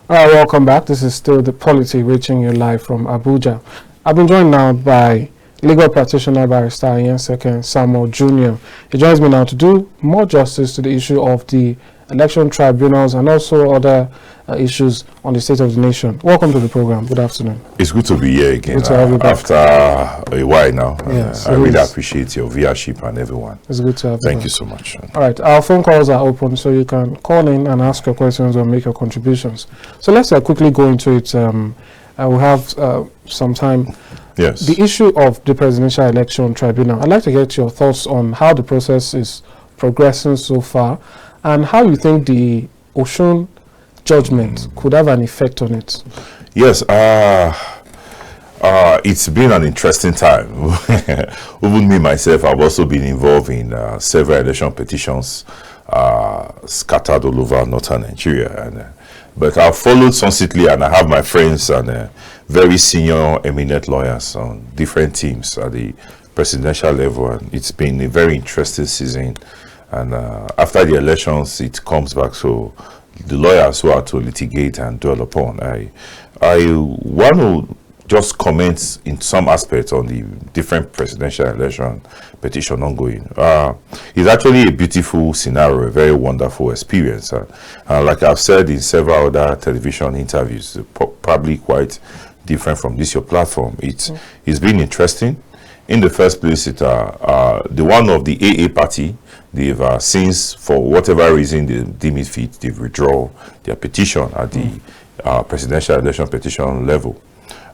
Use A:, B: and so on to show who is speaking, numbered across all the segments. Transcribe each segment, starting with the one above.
A: Welcome back. This is still the Polity reaching you live from Abuja. I've been joined now by legal practitioner barrister Ihienseken Samuel Jr. He joins me now to do more justice to the issue of the election tribunals and also other issues on the state of the nation. Welcome to the program. Good afternoon.
B: It's good to be here again.
A: Good to have you back.
B: After a while now.
A: Yes,
B: I really appreciate your viewership and everyone.
A: It's good to have you.
B: Thank you so much.
A: All right, our phone calls are open, so you can call in and ask your questions or make your contributions. So let's quickly go into it. We'll have some time.
B: Yes.
A: The issue of the presidential election tribunal. I'd like to get your thoughts on how the process is progressing so far and how you think the Osun judgment could have an effect on it.
B: Yes, it's been an interesting time. Even me myself, I've also been involved in several election petitions scattered all over northern Nigeria. But I've followed constantly, and I have my friends and very senior eminent lawyers on different teams at the presidential level, and it's been a very interesting season. And after the elections, it comes back. So the lawyers who are to litigate and dwell upon. I want to just comment in some aspects on the different presidential election petition ongoing. It's actually a beautiful scenario, a very wonderful experience. Like I've said in several other television interviews, probably quite different from this your platform. It's been interesting. In the first place, the one of the AA party, they've since, for whatever reason they deem it fit, they've withdrawn their petition at the presidential election petition level.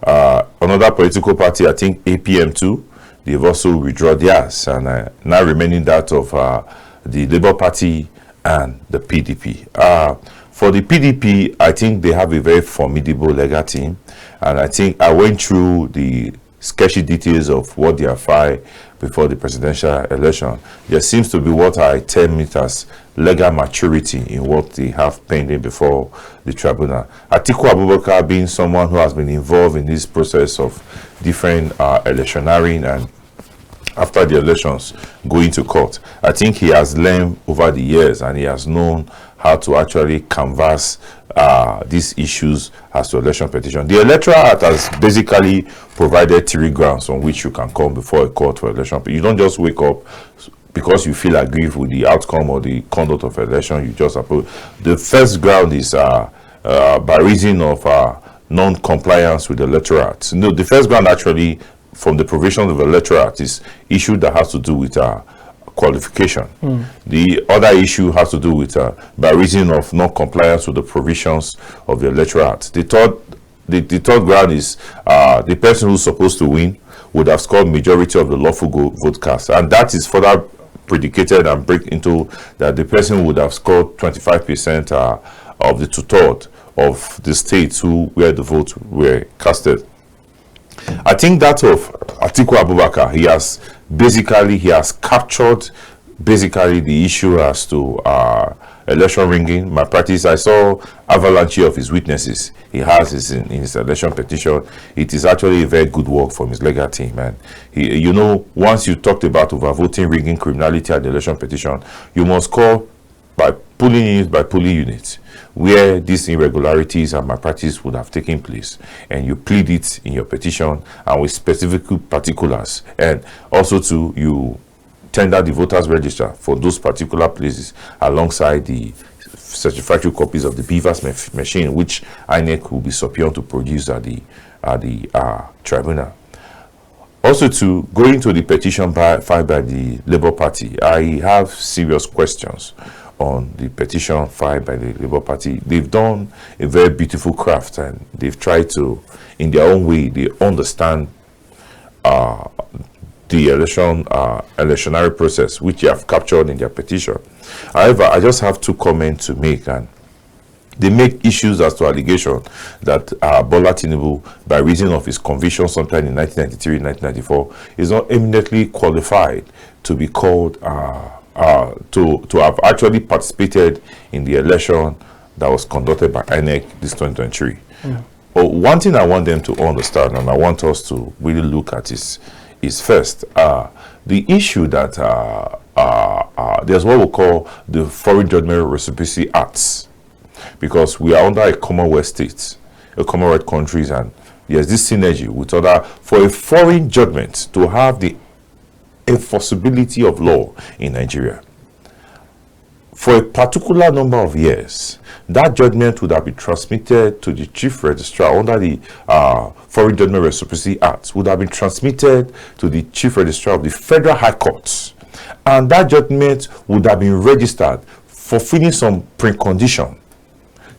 B: Another political party, I think APM2, they've also withdrawn theirs, and now remaining that of the Labour Party and the PDP. For the PDP, I think they have a very formidable legal team, and I think I went through the sketchy details of what they have filed before the presidential election. There seems to be what I term it as legal maturity in what they have pending before the tribunal. Atiku Abubakar being someone who has been involved in this process of different electioneering and after the elections going to court, I think he has learned over the years and he has known how to actually canvass these issues as to election petition. The Electoral Act has basically provided 3 grounds on which you can come before a court for election. You don't just wake up because you feel aggrieved with the outcome or the conduct of election. You just approve. The first ground is by reason of non-compliance with the Electoral Act. No, the first ground actually from the provisions of the Electoral Act is issue that has to do with qualification. The other issue has to do with by reason of non-compliance with the provisions of the Electoral Act. The third ground is the person who's supposed to win would have scored majority of the lawful vote cast, and that is further predicated and break into that the person would have scored 25% of the 2/3 of the states where the votes were casted. I think that of Atiku Abubakar, he has captured basically the issue as to election rigging. My practice, I saw avalanche of his witnesses he has in his election petition. It is actually a very good work from his legal team, and once you talked about overvoting, rigging, criminality at the election petition, you must call by polling unit by polling unit where these irregularities and malpractice would have taken place, and you plead it in your petition and with specific particulars, and also you tender the voters register for those particular places alongside the certificatory copies of the BVAS machine, which INEC will be subpoenaed to produce at the tribunal. Also, to go into the petition filed by the Labour Party, I have serious questions on the petition filed by the Labour Party. They've done a very beautiful craft, and they've tried to, in their own way, they understand the electionary process, which they have captured in their petition. However, I just have 2 comments to make, and they make issues as to allegation that Bola Tinubu, by reason of his conviction sometime in 1993, 1994, is not eminently qualified to be called to have actually participated in the election that was conducted by INEC this 2023. But one thing I want them to understand, and I want us to really look at is first the issue that there's what we call the Foreign Judgment Reciprocity Acts. because we are under a Commonwealth state, a Commonwealth countries, and there's this synergy with other, for a foreign judgment to have the enforceability of law in Nigeria for a particular number of years. That judgment would have been transmitted to the chief registrar under the Foreign Judgment Reciprocity Act, would have been transmitted to the chief registrar of the Federal High Courts, and that judgment would have been registered, fulfilling some precondition,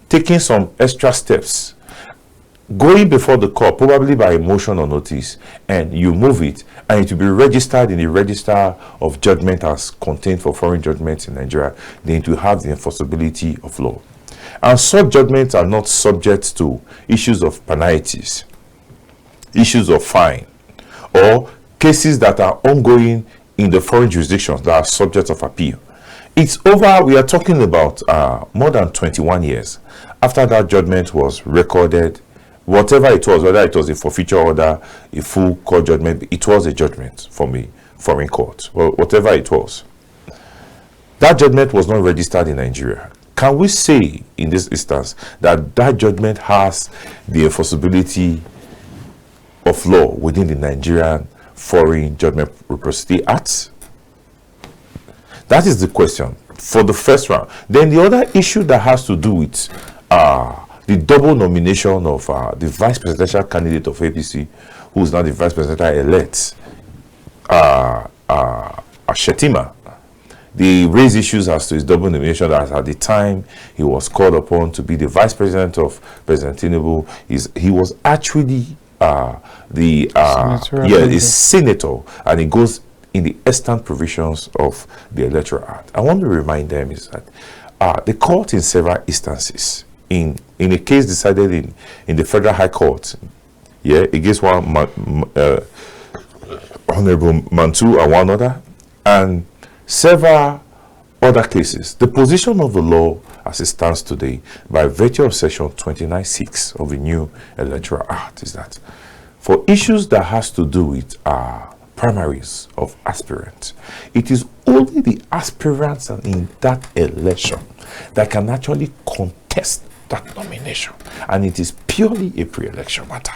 B: taking some extra steps, going before the court, probably by a motion or notice, and you move it, and it will be registered in the register of judgment as contained for foreign judgments in Nigeria. Then it will have the enforceability of law. And such judgments are not subject to issues of penalties, issues of fine, or cases that are ongoing in the foreign jurisdictions that are subject of appeal. It's over, we are talking about more than 21 years after that judgment was recorded. Whatever it was, whether it was a forfeiture order, a full court judgment, it was a judgment from a foreign court, or whatever it was. That judgment was not registered in Nigeria. Can we say in this instance that that judgment has the enforceability of law within the Nigerian Foreign Judgment Reciprocity Act? That is the question for the first round. Then the other issue that has to do with the double nomination of the vice presidential candidate of APC, who is now the vice presidential-elect, Shetima. They raised issues as to his double nomination, as at the time he was called upon to be the vice president of President Tinubu. He was actually a senator, and it goes in the extant provisions of the Electoral Act. I want to remind them is that the court in several instances, in a case decided in the Federal High Court, against one Honorable Mantu and one other, and several other cases, the position of the law as it stands today, by virtue of Section 29(6) of the new Electoral Act, is that for issues that has to do with primaries of aspirants, it is only the aspirants in that election that can actually contest that nomination, and it is purely a pre-election matter.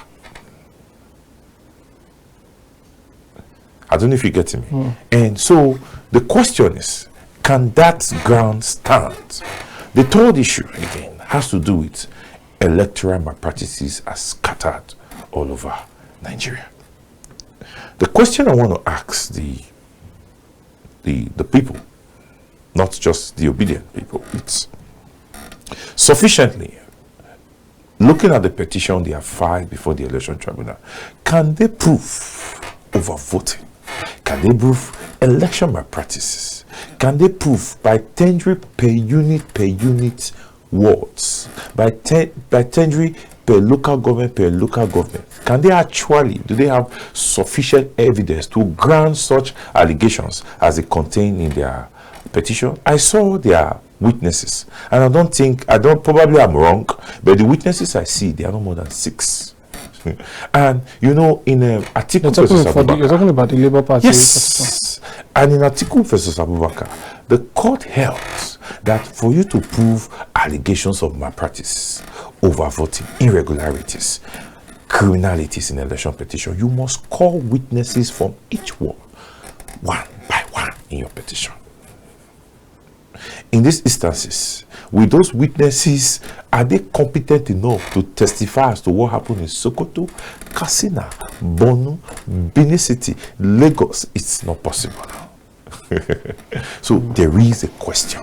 B: I don't know if you're getting me. And so the question is, can that ground stand? The third issue, again, has to do with electoral malpractices as scattered all over Nigeria. The question I want to ask the people, not just the obedient people, it's sufficiently, looking at the petition they have filed before the election tribunal, can they prove overvoting? Can they prove election malpractices? Can they prove by tendering per unit wards, by tendering per local government? Can they actually, do they have sufficient evidence to grant such allegations as they contain in their petition? I saw their witnesses, and probably I'm wrong, but the witnesses I see, they are no more than 6. And in Atiku versus Abubakar,
A: you're talking about the Labour Party.
B: yes, and in Atiku versus Abubakar, the court held that for you to prove allegations of malpractice, overvoting, irregularities, criminalities in election petition, you must call witnesses from each ward, one by one, in your petition. In these instances, with those witnesses, are they competent enough to testify as to what happened in Sokoto, Katsina, Borno, Benin City, Lagos? It's not possible now. So there is a question.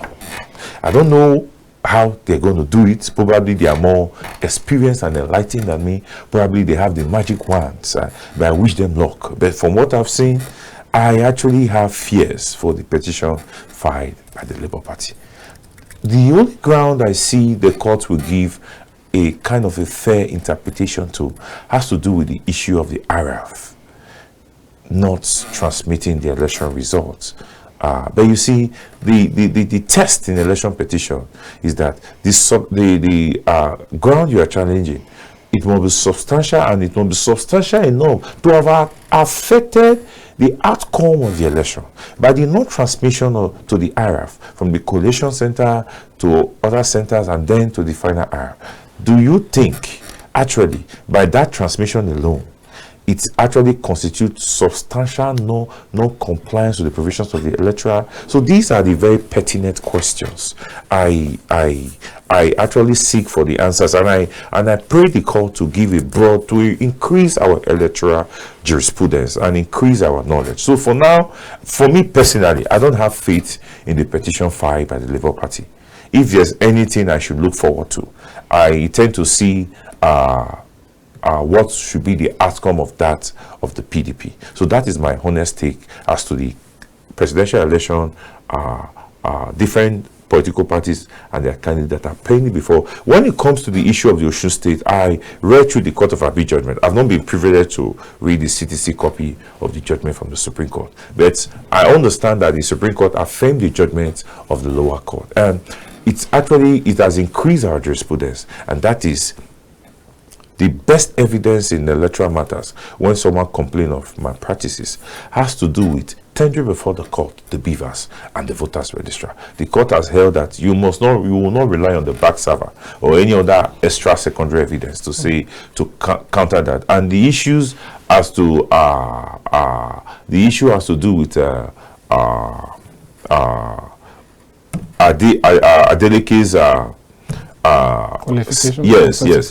B: I don't know how they're going to do it. Probably they are more experienced and enlightened than me. Probably they have the magic wands, but I wish them luck. But from what I've seen, I actually have fears for the petition filed by the Labour Party. The only ground I see the court will give a kind of a fair interpretation to has to do with the issue of the RF not transmitting the election results. But you see, the test in the election petition is that the ground you are challenging it must be substantial, and it must be substantial enough to have affected the outcome of the election by the non-transmission to the IRAF from the collation center to other centers and then to the final IRAF. Do you think actually by that transmission alone it actually constitutes substantial non-compliance with the provisions of the electoral? So these are the very pertinent questions I actually seek for the answers, and I pray the court to give a broad, to increase our electoral jurisprudence and increase our knowledge. So for now, for me personally, I don't have faith in the petition filed by the Labour Party. If there's anything I should look forward to, I tend to see what should be the outcome of that of the PDP. So that is my honest take as to the presidential election. Different political parties and their candidates are paying before. When it comes to the issue of the Osun State, I read through the Court of Appeal judgment. I've not been privileged to read the CTC copy of the judgment from the Supreme Court, but I understand that the Supreme Court affirmed the judgment of the lower court, and it has increased our jurisprudence, and that is the best evidence in electoral matters when someone complains of malpractices has to do with tendering before the court the beavers and the voters registrar. The court has held that you will not rely on the back server or any other extra secondary evidence to say to counter that. And the issues as to do with Adeleke's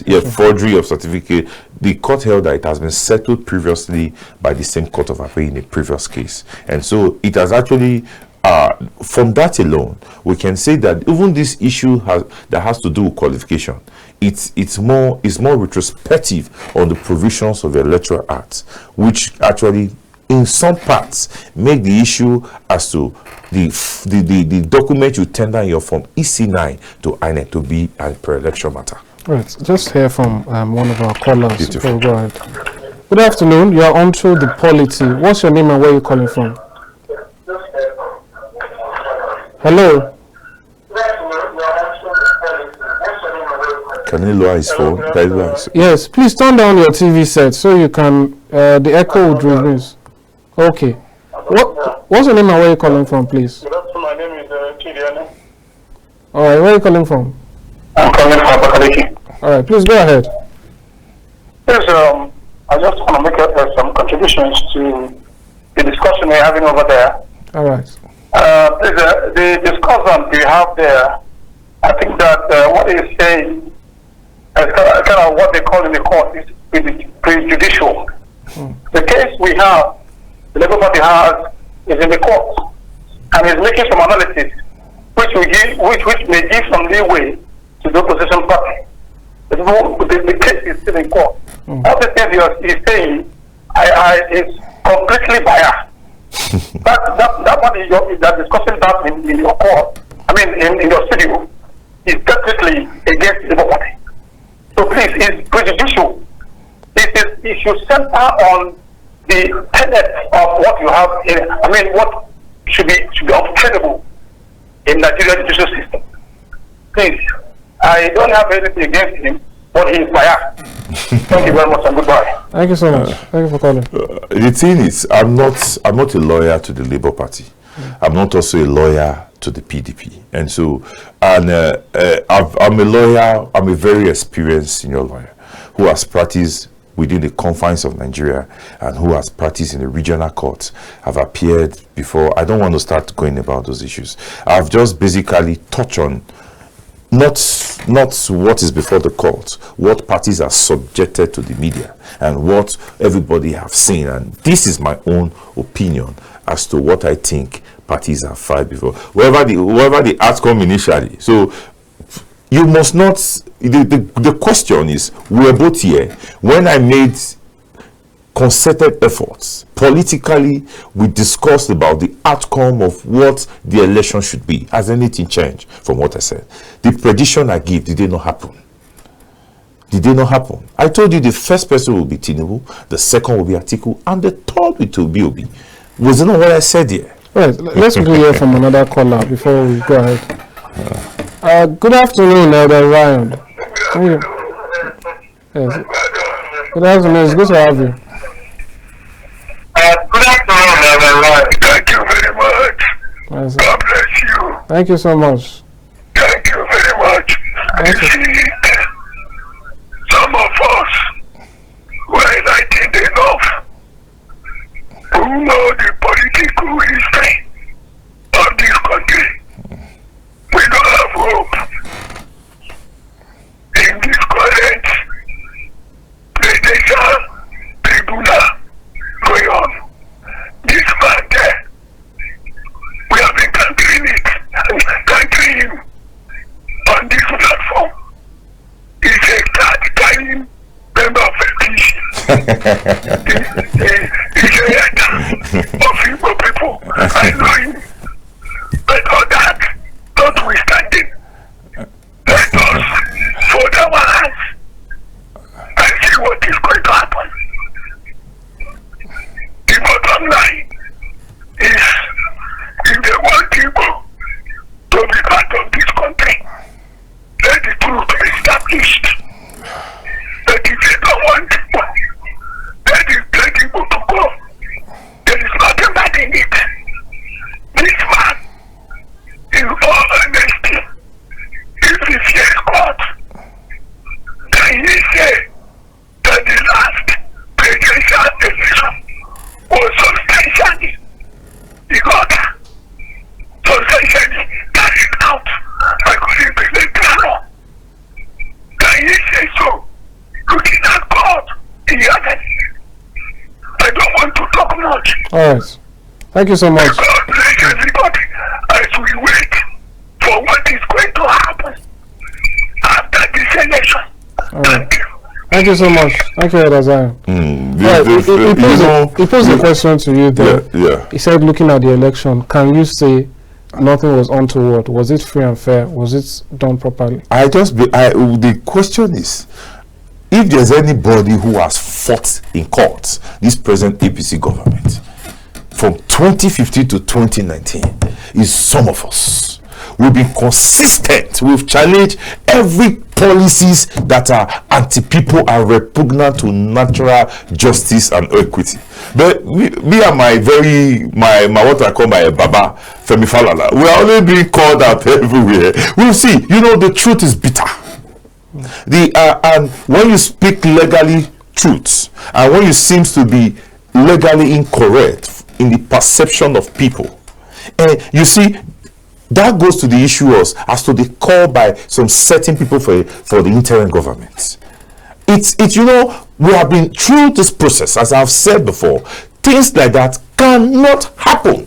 B: yes, forgery of certificate. The court held that it has been settled previously by the same Court of Appeal in a previous case, and so it has actually from that alone we can say that even this issue that has to do with qualification, it's more retrospective on the provisions of the Electoral Act, which actually in some parts make the issue as to the document you tender in your form EC9 to INEC to be a pre-election matter.
A: Right, just hear from one of our callers.
B: Beautiful.
A: Go ahead. Good afternoon, you are on to the Polity. What's your name and where are you calling from? Hello?
B: Can he lower his phone?
A: Yes, please turn down your TV set so you can, the echo would reduce. Okay. What's your name and where are you calling from, please?
C: My name is Kuti.
A: Alright, where are you calling from?
C: I'm calling from Amadin.
A: Alright, please go ahead.
C: Yes, I just want to make some contributions to the discussion we're having over there.
A: Alright.
C: The discussion we have there, I think that what he's saying is kind of what they call in the court is prejudicial. The case we have, the Labour Party has, is in the court, and is making some analysis which may give some leeway to the opposition party. The case is still in court. All the things he's saying is completely biased. that one that discussing that in your court, in your studio, is definitely against the Labour Party. So please, it's prejudicial. It should center on the tenet of what you have what should be obtainable in Nigerian judicial system. Please, I don't have anything against him, but he is biased. Thank you very much and goodbye.
A: Thank you so much. Thank you for calling.
B: The thing is, I'm not a lawyer to the Labour Party. I'm not also a lawyer to the PDP, and so I'm a lawyer. I'm a very experienced senior lawyer who has practiced within the confines of Nigeria and who has practiced in the regional courts, have appeared before. I don't want to start going about those issues. I've just basically touched on not what is before the court, what parties are subjected to the media, and what everybody have seen. And this is my own opinion as to what I think parties have filed before. Wherever the outcome initially. So you must not, the question is, we are both here. When I made concerted efforts, politically, we discussed about the outcome of what the election should be. Has anything changed from what I said? The prediction I give, did it not happen? Did it not happen? I told you the first person will be Tinubu, the second will be Atiku, and the third will be Obi. Was it not what I said here?
A: Right, let's go hear from another caller before we go ahead. Good afternoon, Elder Ryan. Yes. Good afternoon. It's good to have you.
C: Good afternoon, everyone. Thank you very much.
A: Yes.
C: God bless you.
A: Thank you so much.
C: Thank you very much.
A: Thank you.
C: See, some of us were enlightened enough who know the political history of this country. We don't have hope in this current presidential tribunal going on. This man there, we have been countering it and countering him on this platform. He's a card-carrying member of a He's a head of Igbo people. I know him. But all that, notwithstanding, let us fold our hands and see what is going to happen. The bottom line is, if they want people to be part of this country, let the truth be established. That if they don't want people, let people to go. There is nothing bad in it. This man, in all honesty, if he says God, can he say that the last presidential election was substantially substantially carried out according to the law? Can he say so? Looking at God in heaven. I don't want to talk much.
A: All right. Thank you so much.
C: God bless everybody as we wait for what is going to happen after this election.
A: All right.
C: Thank you.
A: Thank you so much. Thank you, Edazai. He posed a question to you there.
B: Yeah.
A: He said, looking at the election, can you say nothing was untoward? Was it free and fair? Was it done properly?
B: The question is, if there's anybody who has fought in court, this present APC government, from 2015 to 2019, is some of us. We've been consistent. We've challenged every policies that are anti-people and repugnant to natural justice and equity. But me and my what I call my Baba, Femi Falala, we are only being called out everywhere. We'll see. You know, the truth is bitter. And when you speak legally truths, and when you seem to be legally incorrect in the perception of people, and you see, that goes to the issue as to the call by some certain people for the interim government. It's you know, we have been through this process, as I've said before. Things like that cannot happen.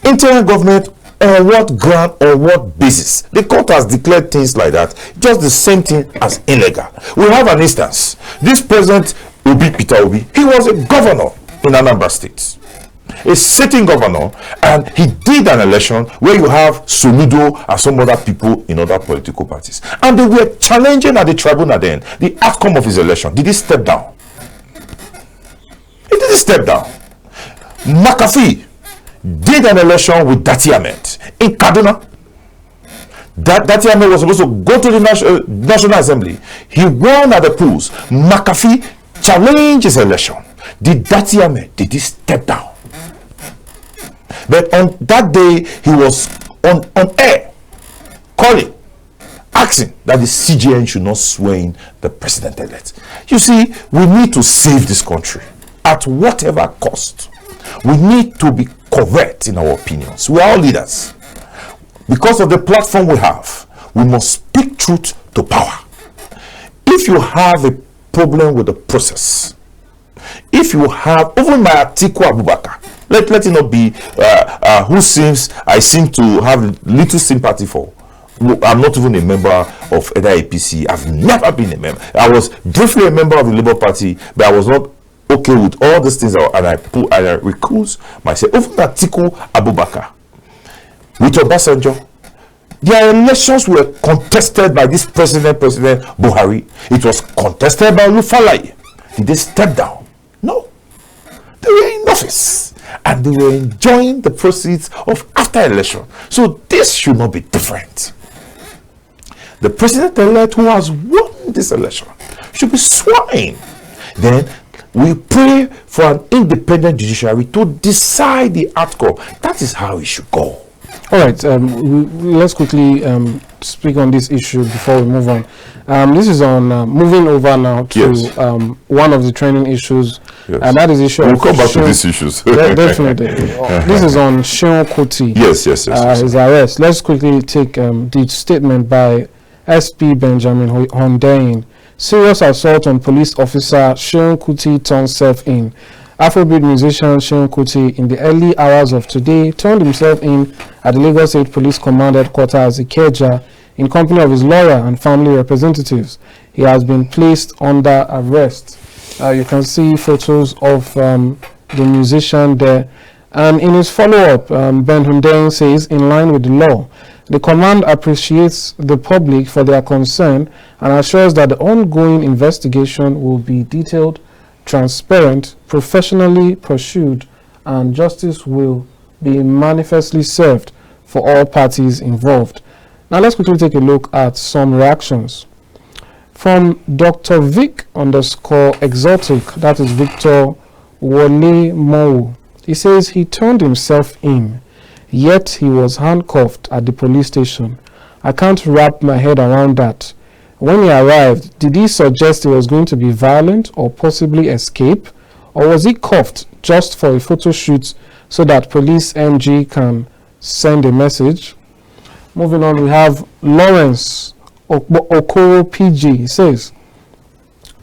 B: Interim government, on what ground or what basis? The court has declared things like that, just the same thing as illegal. We have an instance. This president Peter Obi, he was a governor in Anambra State, a sitting governor, and he did an election where you have Soludo and some other people in other political parties, and they were challenging at the tribunal then the outcome of his election. Did he step down? He didn't step down. McAfee did an election with Dati Ahmed in Kaduna. Dati Ahmed was supposed to go to the National Assembly. He won at the polls. McAfee challenged his election. Did Dati Ahmed, did he step down? But on that day, he was on air, calling, asking that the CJN should not swear in the president-elect. You see, we need to save this country at whatever cost. We need to be correct in our opinions. We are all leaders. Because of the platform we have, we must speak truth to power. If you have a problem with the process, if you have, even my Atiku Abubakar, let it not be I seem to have little sympathy for. I'm not even a member of either APC. I've never been a member. I was briefly a member of the Labour Party, but I was not okay with all these things, and I recuse myself. Even Atiku Abubakar, with Obasanjo, their elections were contested by this President Buhari. It was contested by Olufalaye. Did they step down? No. They were in office, and they were enjoying the proceeds of after election. So this should not be different. The president-elect who has won this election should be sworn in. Then we pray for an independent judiciary to decide the outcome. That is how it should go.
A: All right, let's quickly speak on this issue before we move on. This is on moving over now to one of the training issues, and that is the issue.
B: We'll come back to these issues.
A: Definitely. This is on Seun Kuti.
B: Yes.
A: His arrest. Let's quickly take the statement by SP Benjamin Hondain. Serious assault on police officer Seun Kuti turns self-in. Afrobeat musician Seun Kuti, in the early hours of today, turned himself in at the Lagos State Police Command Headquarters Ikeja in company of his lawyer and family representatives. He has been placed under arrest. You can see photos of the musician there. And in his follow-up, Ben Hundein says, in line with the law, the command appreciates the public for their concern and assures that the ongoing investigation will be detailed, transparent, professionally pursued, and justice will be manifestly served for all parties involved. Now let's quickly take a look at some reactions. From Dr. Vic_exotic, that is Victor Wole Mo. He says he turned himself in, yet he was handcuffed at the police station. I can't wrap my head around that. When he arrived, did he suggest he was going to be violent or possibly escape? Or was he cuffed just for a photo shoot so that police MG can send a message? Moving on, we have Lawrence Okoro PG. He says,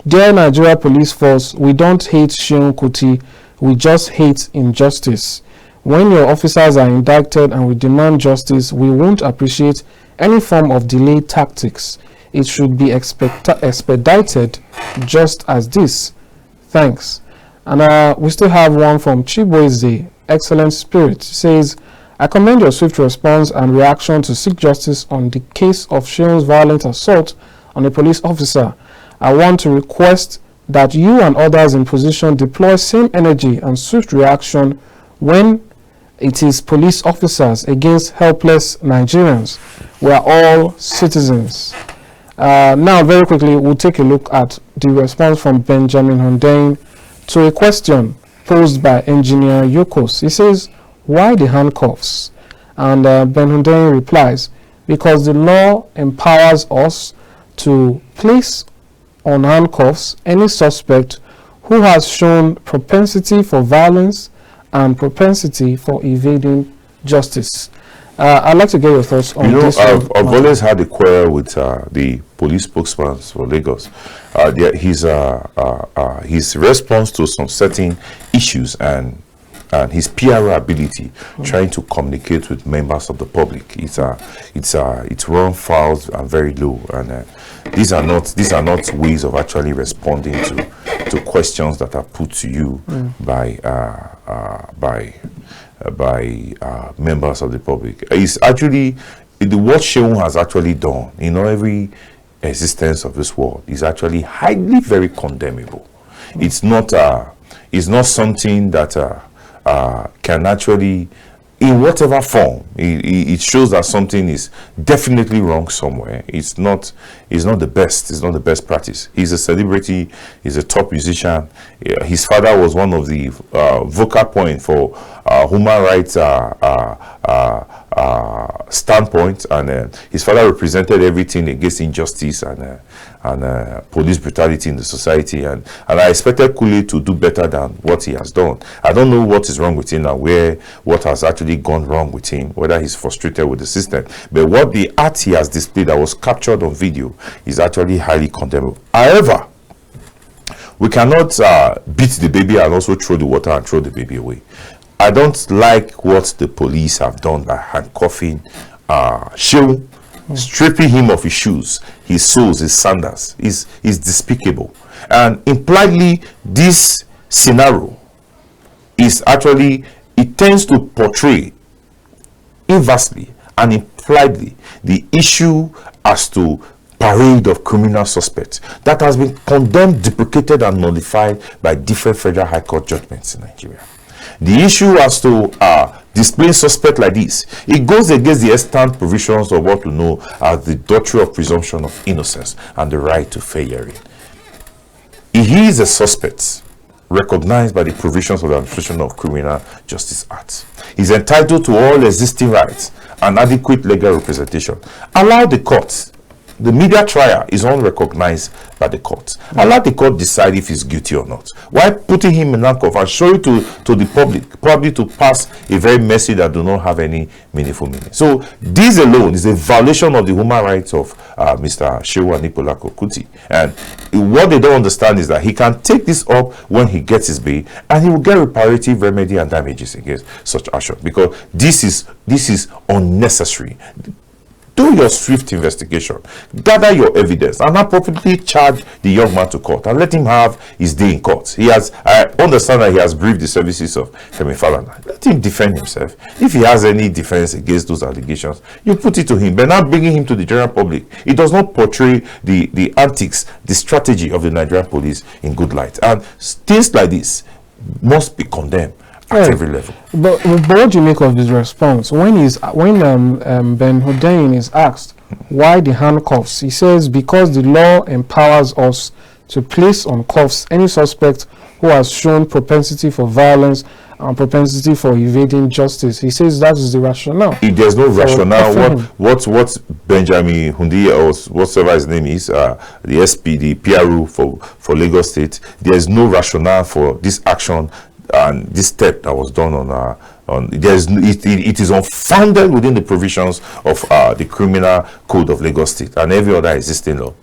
A: Dear Nigeria Police Force, we don't hate Seun Kuti, we just hate injustice. When your officers are indicted and we demand justice, we won't appreciate any form of delayed tactics. It should be expedited just as this. Thanks. And we still have one from Chiboeze, Excellent Spirit. It says, I commend your swift response and reaction to seek justice on the case of Seun's violent assault on a police officer. I want to request that you and others in position deploy same energy and swift reaction when it is police officers against helpless Nigerians. We are all citizens. Now, very quickly, we'll take a look at the response from Benjamin Hundein to a question posed by Engineer Yokos. He says, why the handcuffs? And Ben Hundein replies, because the law empowers us to place on handcuffs any suspect who has shown propensity for violence and propensity for evading justice. I'd like to get your thoughts on this.
B: I've always had a quarrel with the police spokesman for Lagos. His response to some certain issues and his PR ability, trying to communicate with members of the public, it's run fouls and very low, and these are not ways of actually responding to questions that are put to you by members of the public. It's actually what Seun has actually done in every existence of this world is actually highly very condemnable. It's not something that can actually, in whatever form, it shows that something is definitely wrong somewhere. It's not the best. It's not the best practice. He's a celebrity. He's a top musician. His father was one of the vocal point for human rights standpoint, and his father represented everything against injustice and police brutality in the society, and I expected Kuti to do better than what he has done. I don't know what is wrong with him now, what has actually gone wrong with him, whether he's frustrated with the system, but what the art he has displayed that was captured on video is actually highly condemnable. However, we cannot beat the baby and also throw the water and throw the baby away. I don't like what the police have done by handcuffing Seun, stripping him of his shoes, his soles, his sandals. Is despicable. And impliedly, this scenario is actually, it tends to portray inversely and impliedly the issue as to parade of criminal suspects that has been condemned, deprecated, and nullified by different federal high court judgments in Nigeria. The issue as to displaying suspect like this, it goes against the extant provisions of what we know as the doctrine of presumption of innocence and the right to fair hearing. He is a suspect recognized by the provisions of the Administration of Criminal Justice Act. He's entitled to all existing rights and adequate legal representation. Allow the court. The media trial is unrecognized by the court. Allow the court decide if he's guilty or not. Why putting him in handcuffs and showing to the public, probably to pass a very message that do not have any meaningful meaning. So this alone is a violation of the human rights of Mr. Seun Kuti. And what they don't understand is that he can take this up when he gets his bail, and he will get reparative remedy and damages against such action, because this is unnecessary. Do your swift investigation, gather your evidence, and appropriately charge the young man to court and let him have his day in court. I understand that he has briefed the services of Femi Falana. Let him defend himself. If he has any defense against those allegations, you put it to him, but not bringing him to the general public. It does not portray the antics, the strategy of the Nigerian police in good light. And things like this must be condemned at every level.
A: But what do you make of his response when Ben Hussein is asked why the handcuffs? He says because the law empowers us to place on cuffs any suspect who has shown propensity for violence and propensity for evading justice. He says that is the rationale. If
B: there's no rationale, what Benjamin Hundiye or whatever his name is, the SP, the PRO for Lagos State, there's no rationale for this action and this step that was done it is unfounded within the provisions of the Criminal Code of Lagos State and every other existing law.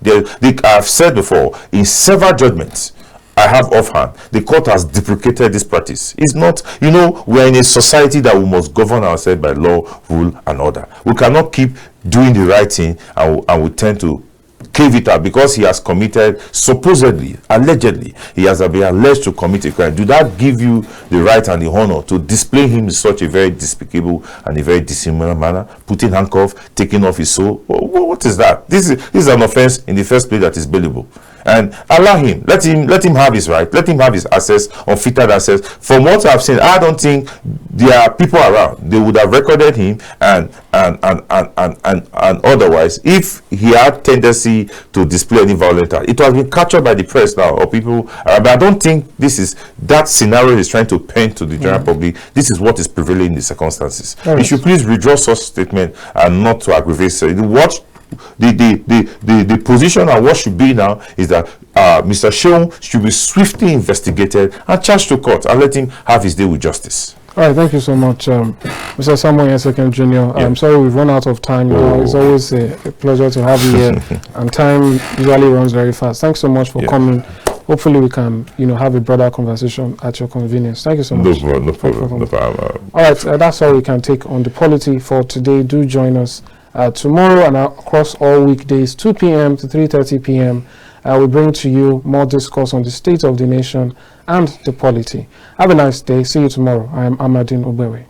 B: I've said before, in several judgments I have offhand, the court has deprecated this practice. It's not, we're in a society that we must govern ourselves by law, rule, and order. We cannot keep doing the right thing and we tend to cave it up because he has committed, supposedly, allegedly, he has been alleged to commit a crime. Do that give you the right and the honor to display him in such a very despicable and a very dissimilar manner, putting handcuffs, taking off his soul? What is that? This is an offense in the first place that is bailable. And allow him, let him have his right, let him have his access, unfettered access. From what I've seen, I don't think there are people around. They would have recorded him and otherwise, if he had tendency to display any violent act, it has been captured by the press now or people. But I don't think this is that scenario is trying to paint to the general public. This is what is prevailing in the circumstances. You should please withdraw such statement and not to aggravate. What the position and what should be now is that Mr. Seun should be swiftly investigated and charged to court and let him have his day with justice.
A: All right, thank you so much, Mr. Samuel IhiensekenJnr. I'm sorry we've run out of time now. It's always a pleasure to have you here, and time usually runs very fast. Thanks so much for coming. Hopefully we can, have a broader conversation at your convenience. Thank you so much.
B: No problem.
A: All right, that's all we can take on the POLITY for today. Do join us tomorrow and across all weekdays, 2 p.m. to 3:30 p.m. We bring to you more discourse on the state of the nation and the POLITY. Have a nice day. See you tomorrow. I am Amadin Ogbewe.